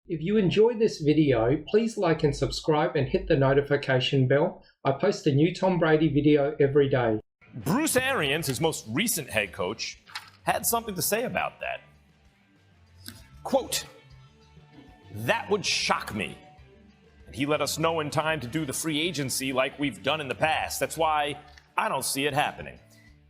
If you enjoyed this video, please like and subscribe and hit the notification bell. I post a new Tom Brady video every day. Bruce Arians, his most recent head coach, had something to say about that. Quote, "That would shock me. He let us know in time to do the free agency like we've done in the past. That's why I don't see it happening."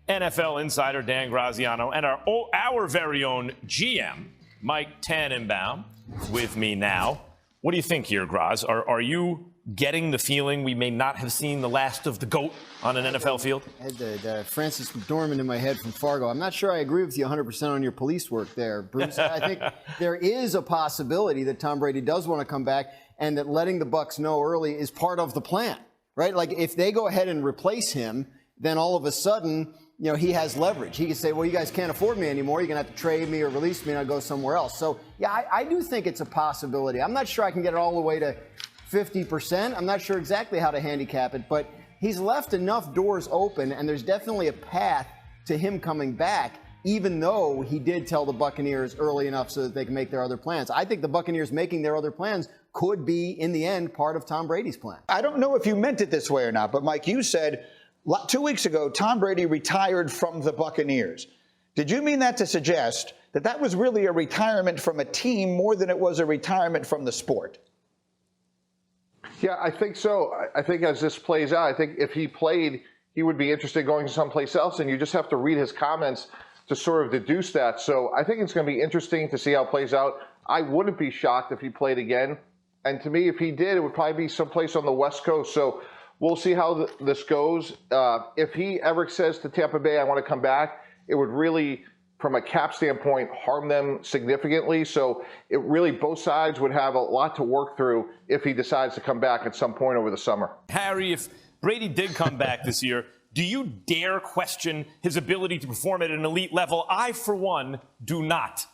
NFL insider Dan Graziano and our very own GM, Mike Tannenbaum, with me now. What do you think here, Graz? Are you getting the feeling we may not have seen the last of the GOAT on an NFL field? I had the Francis McDormand in my head from Fargo. I'm not sure I agree with you 100% on your police work there, Bruce. I think there is a possibility that Tom Brady does want to come back and that letting the Bucs know early is part of the plan, right? Like if they go ahead and replace him, then all of a sudden, you know, he has leverage. He can say, well, you guys can't afford me anymore. You're going to have to trade me or release me and I'll go somewhere else. So, yeah, I do think it's a possibility. I'm not sure I can get it all the way to 50%. I'm not sure exactly how to handicap it, but he's left enough doors open, and there's definitely a path to him coming back, even though he did tell the Buccaneers early enough so that they can make their other plans. I think the Buccaneers making their other plans could be, in the end, part of Tom Brady's plan. I don't know if you meant it this way or not, but, Mike, you said 2 weeks ago Tom Brady retired from the Buccaneers. Did you mean that to suggest that that was really a retirement from a team more than it was a retirement from the sport? Yeah, I think so. I think as this plays out, I think if he played, he would be interested in going someplace else, and you just have to read his comments to sort of deduce that. So I think it's going to be interesting to see how it plays out. I wouldn't be shocked if he played again. And to me, if he did, it would probably be someplace on the West Coast. So we'll see how this goes. If he ever says to Tampa Bay, I want to come back, it would really, from a cap standpoint, harm them significantly. So it really, both sides would have a lot to work through if he decides to come back at some point over the summer. Harry, if Brady did come back this year, do you dare question his ability to perform at an elite level? I, for one, do not.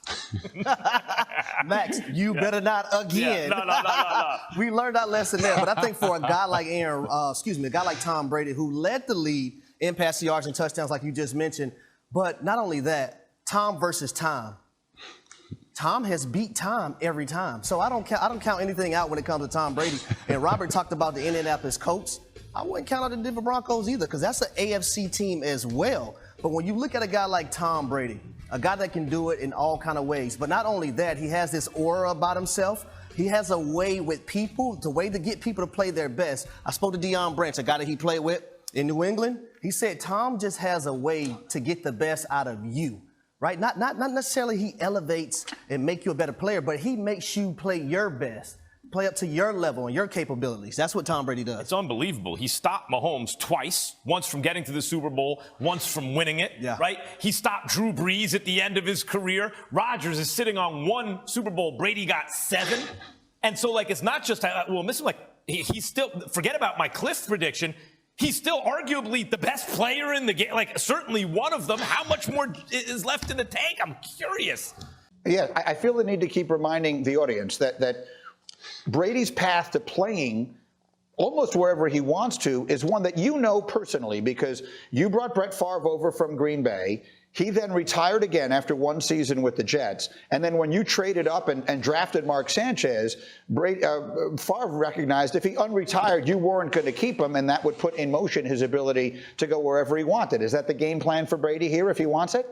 Max, you better not again. Yeah, no. We learned our lesson there, but I think for a guy like a guy like Tom Brady, who led the league in passing yards and touchdowns, like you just mentioned, but not only that, Tom versus time. Tom has beat Tom every time. So I don't count anything out when it comes to Tom Brady. And Robert talked about the Indianapolis Colts. I wouldn't count out the Denver Broncos either, because that's an AFC team as well. But when you look at a guy like Tom Brady, a guy that can do it in all kind of ways, but not only that, he has this aura about himself. He has a way with people, the way to get people to play their best. I spoke to Deion Branch, a guy that he played with in New England. He said Tom just has a way to get the best out of you. Right? Not necessarily he elevates and make you a better player, but he makes you play your best, play up to your level and your capabilities. That's what Tom Brady does. It's unbelievable. He stopped Mahomes twice, once from getting to the Super Bowl, once from winning it, right? He stopped Drew Brees at the end of his career. Rodgers is sitting on 1 Super Bowl. Brady got 7. And so, like, it's not just, he's still, forget about my Cliff prediction. He's still arguably the best player in the game, like certainly one of them. How much more is left in the tank? I'm curious. Yeah, I feel the need to keep reminding the audience that Brady's path to playing almost wherever he wants to is one that you know personally, because you brought Brett Favre over from Green Bay. He then retired again after 1 season with the Jets. And then when you traded up and drafted Mark Sanchez, Favre recognized if he unretired, you weren't going to keep him, and that would put in motion his ability to go wherever he wanted. Is that the game plan for Brady here if he wants it?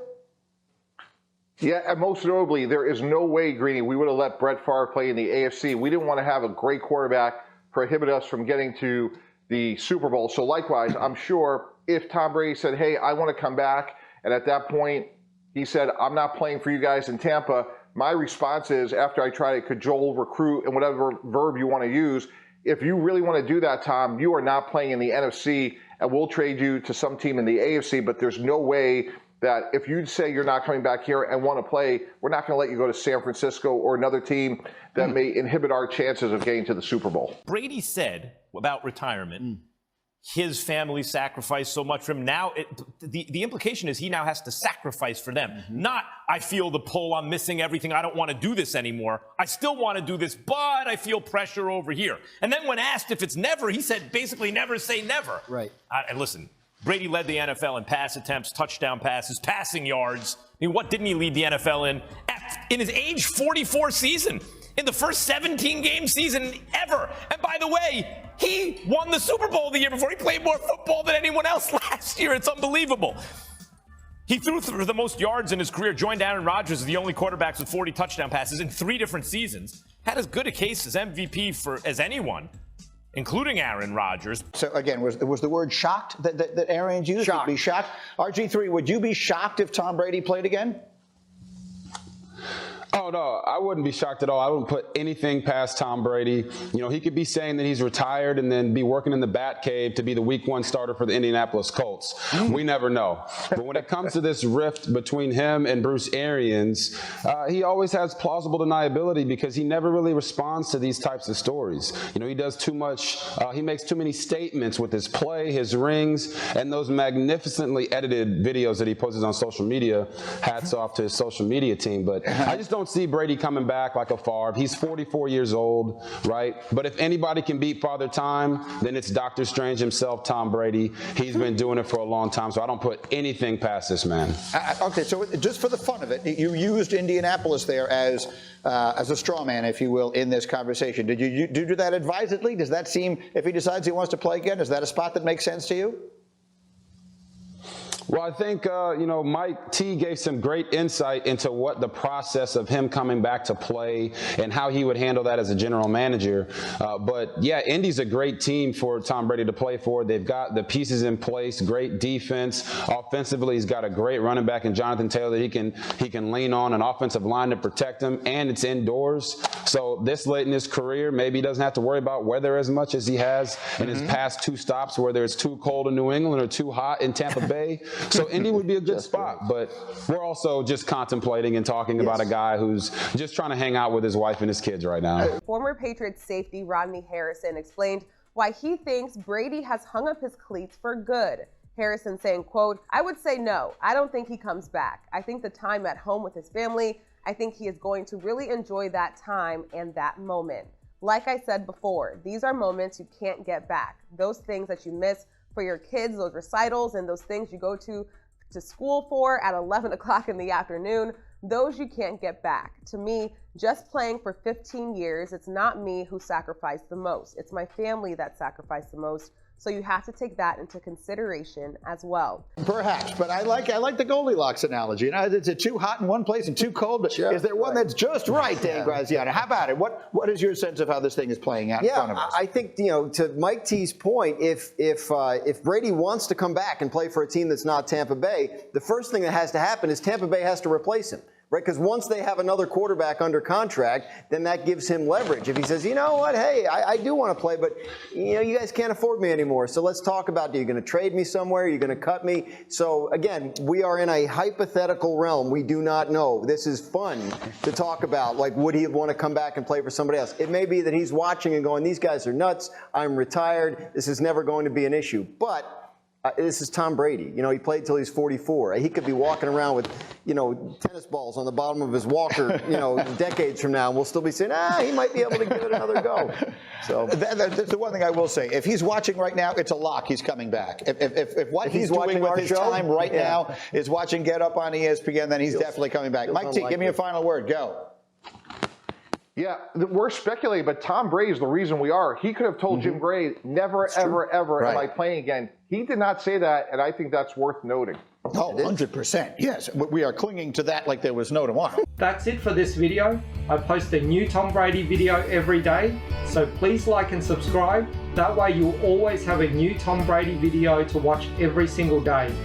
Yeah, and most notably, there is no way, Greeny, we would have let Brett Favre play in the AFC. We didn't want to have a great quarterback prohibit us from getting to the Super Bowl. So likewise, I'm sure if Tom Brady said, hey, I want to come back, and at that point, he said, I'm not playing for you guys in Tampa. My response is, after I try to cajole, recruit, and whatever verb you want to use, if you really want to do that, Tom, you are not playing in the NFC, and we'll trade you to some team in the AFC, but there's no way that if you say you're not coming back here and want to play, we're not going to let you go to San Francisco or another team that may inhibit our chances of getting to the Super Bowl. Brady said about retirement, his family sacrificed so much for him. Now, the implication is he now has to sacrifice for them. Not, I feel the pull, I'm missing everything, I don't want to do this anymore. I still want to do this, but I feel pressure over here. And then when asked if it's never, he said basically never say never. Right. And listen, Brady led the NFL in pass attempts, touchdown passes, passing yards. I mean, what didn't he lead the NFL in his age 44 season? in the first 17-game season ever. And by the way, he won the Super Bowl the year before. He played more football than anyone else last year. It's unbelievable. He threw for the most yards in his career, joined Aaron Rodgers as the only quarterbacks with 40 touchdown passes in 3 different seasons. Had as good a case as MVP as anyone, including Aaron Rodgers. So again, was the word shocked that Arians used? Shocked. Be shocked. RG3, would you be shocked if Tom Brady played again? Oh, no, I wouldn't be shocked at all. I wouldn't put anything past Tom Brady. You know, he could be saying that he's retired and then be working in the bat cave to be the week 1 starter for the Indianapolis Colts. We never know. But when it comes to this rift between him and Bruce Arians, he always has plausible deniability because he never really responds to these types of stories. You know, he does too much. He makes too many statements with his play, his rings, and those magnificently edited videos that he posts on social media. Hats off to his social media team. But I just don't see Brady coming back like a Favre. He's 44 years old, right? But if anybody can beat Father Time, then it's Dr. Strange himself, Tom Brady. He's been doing it for a long time, so I don't put anything past this man. Okay, so just for the fun of it, you used Indianapolis there as a straw man, if you will, in this conversation. Did you do that advisedly? Does that seem, if he decides he wants to play again, is that a spot that makes sense to you? Well, I think, you know, Mike T gave some great insight into what the process of him coming back to play and how he would handle that as a general manager. But, yeah, Indy's a great team for Tom Brady to play for. They've got the pieces in place, great defense. Offensively, he's got a great running back in Jonathan Taylor that he can lean on, an offensive line to protect him, and it's indoors. So this late in his career, maybe he doesn't have to worry about weather as much as he has in his past 2 stops, whether it's too cold in New England or too hot in Tampa Bay. So Indy would be a good spot, but we're also just contemplating and talking about a guy who's just trying to hang out with his wife and his kids right now. Former Patriots safety Rodney Harrison explained why he thinks Brady has hung up his cleats for good. Harrison saying, quote, "I would say no. I don't think he comes back. I think the time at home with his family, I think he is going to really enjoy that time and that moment. Like I said before, these are moments you can't get back. Those things that you miss for your kids, those recitals and those things you go to school for at 11 o'clock in the afternoon, those you can't get back. To me, just playing for 15 years, it's not me who sacrificed the most. It's my family that sacrificed the most. So you have to take that into consideration as well." Perhaps, but I like the Goldilocks analogy. You know, is it too hot in one place and too cold? But is there one that's just right, Dan Graziano? How about it? What is your sense of how this thing is playing out in front of us? I think, you know, to Mike T's point, if Brady wants to come back and play for a team that's not Tampa Bay, the first thing that has to happen is Tampa Bay has to replace him. Right, because once they have another quarterback under contract, then that gives him leverage. If he says, you know what, hey, I do want to play, but you know, you guys can't afford me anymore. So let's talk about, are you going to trade me somewhere? Are you going to cut me? So again, we are in a hypothetical realm. We do not know. This is fun to talk about. Like, would he want to come back and play for somebody else? It may be that he's watching and going, these guys are nuts. I'm retired. This is never going to be an issue. But this is Tom Brady. You know, he played till he's 44. He could be walking around with, you know, tennis balls on the bottom of his walker, you know, decades from now, and we'll still be saying, he might be able to give it another go. So that's the one thing I will say. If he's watching right now, it's a lock. He's coming back. If what he's doing with his time right now is watching Get Up on ESPN, then he's definitely coming back. Mike T, give me a final word. Go. Yeah, we're speculating, but Tom Brady is the reason we are. He could have told Jim Gray, never, ever am I playing again. He did not say that, and I think that's worth noting. Oh, 100%. Yes, we are clinging to that like there was no tomorrow. That's it for this video. I post a new Tom Brady video every day, so please like and subscribe. That way you'll always have a new Tom Brady video to watch every single day.